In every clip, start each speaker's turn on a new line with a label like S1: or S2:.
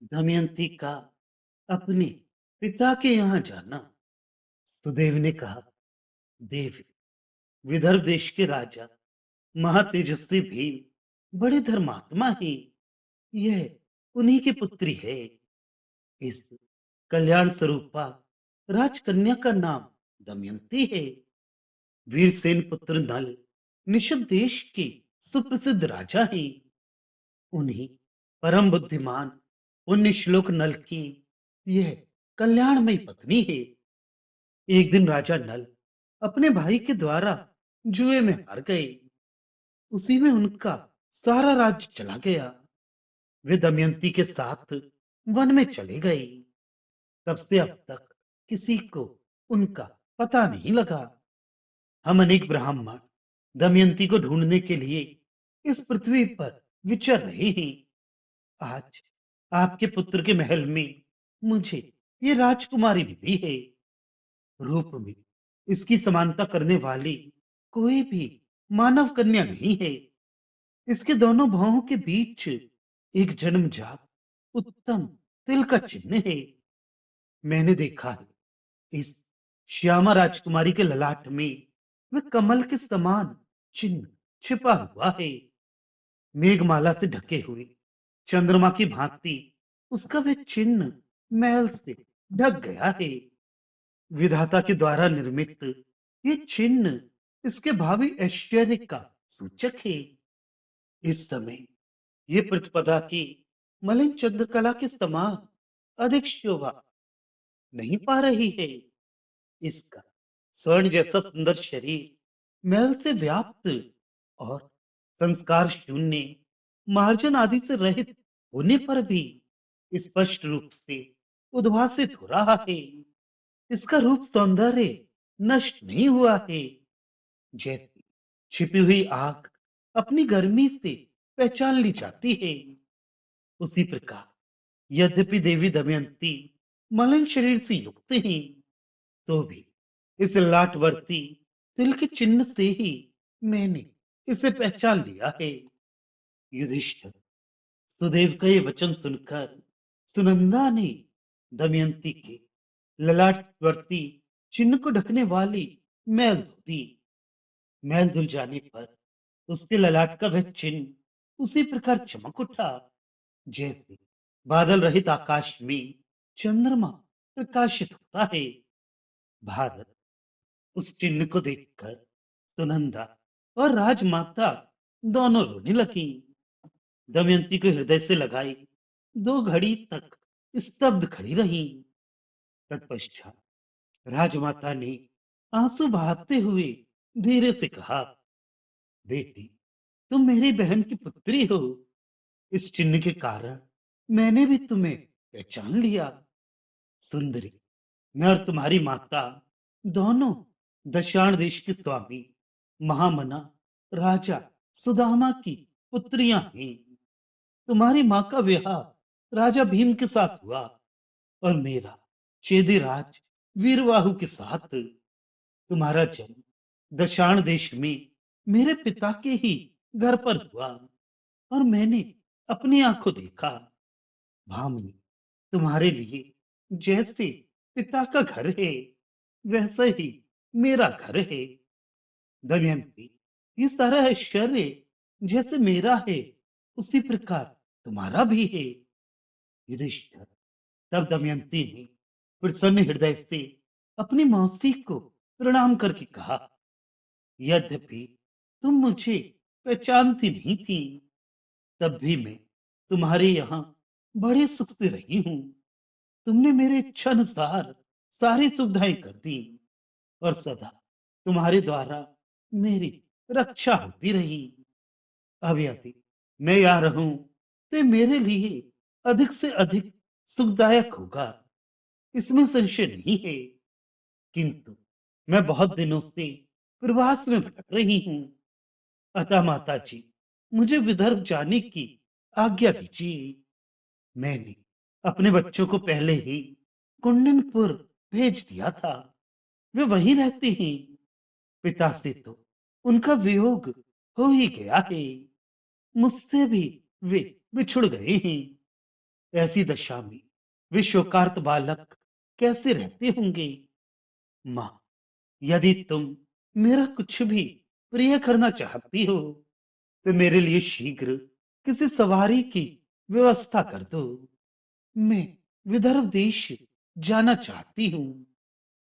S1: दमयंती का अपने पिता के यहाँ जाना। सुदेव ने कहा, देवी, विदर्भ देश के राजा महातेजस्वी भीम बड़े धर्मात्मा हैं। यह उन्हीं की पुत्री है। इस कल्याण स्वरूपा राजकन्या का नाम दमयंती है। वीरसेन पुत्र नल निषद देश के सुप्रसिद्ध राजा हैं। उन्हीं परम बुद्धिमान पुण्य श्लोक नल की यह कल्याणमयी पत्नी है। एक दिन राजा नल अपने भाई के द्वारा जुए में हार गए। उसी में उनका सारा राज्य चला गया। वे दमयंती के साथ वन में चले गए। तब से अब तक किसी को उनका पता नहीं लगा। हम अनेक ब्राह्मण दमयंती को ढूंढने के लिए इस पृथ्वी पर विचर रहे हैं। आज आपके पुत्र के महल में मुझे ये राजकुमारी मिली है। रूप में इसकी समानता करने वाली कोई भी मानव कन्या नहीं है। इसके दोनों भौहों के बीच एक जन्मजात उत्तम तिल का चिन्ह है। मैंने देखा है, इस श्यामा राजकुमारी के ललाट में वे कमल के समान चिन्ह छिपा हुआ है। मेघमाला से ढके हुए चंद्रमा की भांति उसका वह चिन्ह मैल से ढक गया है। विधाता के द्वारा निर्मित ये चिन्ह इसके भावी ऐश्वर्य का सूचक है। इस समय ये प्रतिपदा की मलिन चंद्रकला के समान अधिक शोभा नहीं पा रही है। इसका स्वर्ण जैसा सुंदर शरीर मैल से व्याप्त और संस्कार शून्य मार्जन आदि से रहित होने पर भी स्पष्ट रूप से उद्भासित हो रहा है। इसका रूप सौंदर्य नष्ट नहीं हुआ है। जैसे छिपी हुई आग अपनी गर्मी से पहचान ली जाती है, उसी प्रकार यद्यपि देवी दमयंती मलिन शरीर से युक्त हैं, तो भी इस लाटवर्ती तिल के चिन्ह से ही मैंने इसे पहचान लिया है। युधिष्ठिर, सुदेव का ये वचन सुनकर सुनंदा ने दमयंती के ललाटवर्ती चिन्ह को ढकने वाली मैल धो दी। मैल धुल जाने पर उसके ललाट का वह चिन्ह उसी प्रकार चमक उठा, जैसे बादल रहित आकाश में चंद्रमा प्रकाशित होता है। भारत उस चिन्ह को देखकर सुनंदा और राजमाता दोनों रोने लगी। दमयंती को हृदय से लगाई 2 घड़ी तक स्तब्ध खड़ी रही। तत्पश्चात राजमाता ने आंसू बहाते हुए धीरे से कहा, बेटी, तुम मेरी बहन की पुत्री हो। इस चिन्ह के कारण मैंने भी तुम्हें पहचान लिया। सुंदरी, मैं और तुम्हारी माता दोनों दशाण देश के स्वामी महामना राजा सुदामा की पुत्रियां हैं। तुम्हारी माँ का विवाह राजा भीम के साथ हुआ और मेरा चेदिराज वीरवाहु के साथ। तुम्हारा जन्म दशाण देश में मेरे पिता के ही घर पर हुआ और मैंने अपनी आंखों देखा। भामिनी, तुम्हारे लिए जैसे पिता का घर है, वैसा ही मेरा घर है। दमयंती, ये सारा ऐश्वर्य जैसे मेरा है, उसी प्रकार तुम्हारा भी है। युधिष्ठिर, तब दमयंती ने प्रसन्न हृदय से अपनी मौसी को प्रणाम करके कहा, यद्यपि तुम मुझे पहचानती नहीं थी, तब भी मैं तुम्हारे यहाँ बड़े सुख से रही हूँ। तुमने मेरे इच्छा अनुसार सारी सुविधाएं कर दी और सदा तुम्हारे द्वारा मेरी रक्षा होती रही। अब यदि मैं यहाँ रहूं तो ये मेरे लिए अधिक से अधिक सुखदायक होगा, इसमें संशय नहीं है। किंतु मैं बहुत दिनों से प्रवास में भटक रही हूँ। अतः माता जी, मुझे विदर्भ जाने की आज्ञा दीजिए। मैंने अपने बच्चों को पहले ही कुंडनपुर भेज दिया था। वे वहीं रहते हैं। पिता से तो उनका वियोग हो ही गया है। मुझसे भी वे बिछुड़ गए हैं। ऐसी दशा में वे शोकार्त बालक कैसे रहते होंगे। माँ, यदि तुम मेरा कुछ भी प्रिय करना चाहती हो तो मेरे लिए शीघ्र किसी सवारी की व्यवस्था कर दो। मैं विदर्भ देश जाना चाहती हूँ।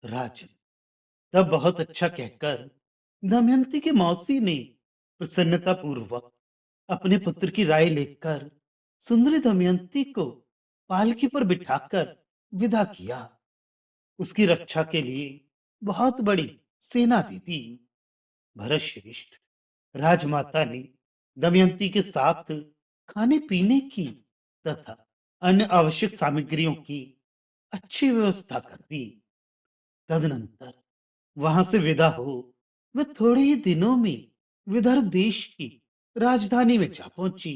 S1: राजन, तब बहुत अच्छा कहकर दमयंती की मौसी ने प्रसन्नता पूर्वक अपने पुत्र की राय लेकर सुंदरी दमयंती को पालकी पर बिठाकर विदा किया। उसकी रक्षा के लिए बहुत बड़ी सेना दे दी। भरत श्रेष्ठ, राजमाता ने दमयंती के साथ खाने पीने की तथा अन्य आवश्यक सामग्रियों की अच्छी व्यवस्था कर दी। तदनंतर वहां से विदा हो वे थोड़े ही दिनों में विदर्भ देश की राजधानी में जा पहुंची।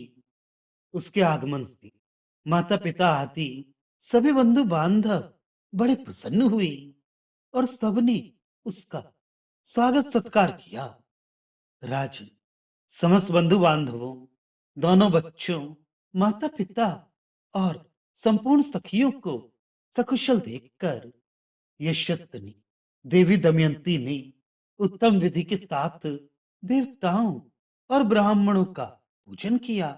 S1: उसके आगमन से माता पिता आदि सभी बंधु बांधव बड़े प्रसन्न हुए और सबने उसका स्वागत सत्कार किया। राजन, समस्त बंधु बांधवों, दोनों बच्चों, माता पिता और संपूर्ण सखियों को सकुशल देखकर यशस्विनी देवी दमयंती ने उत्तम विधि के साथ देवताओं और ब्राह्मणों का पूजन किया।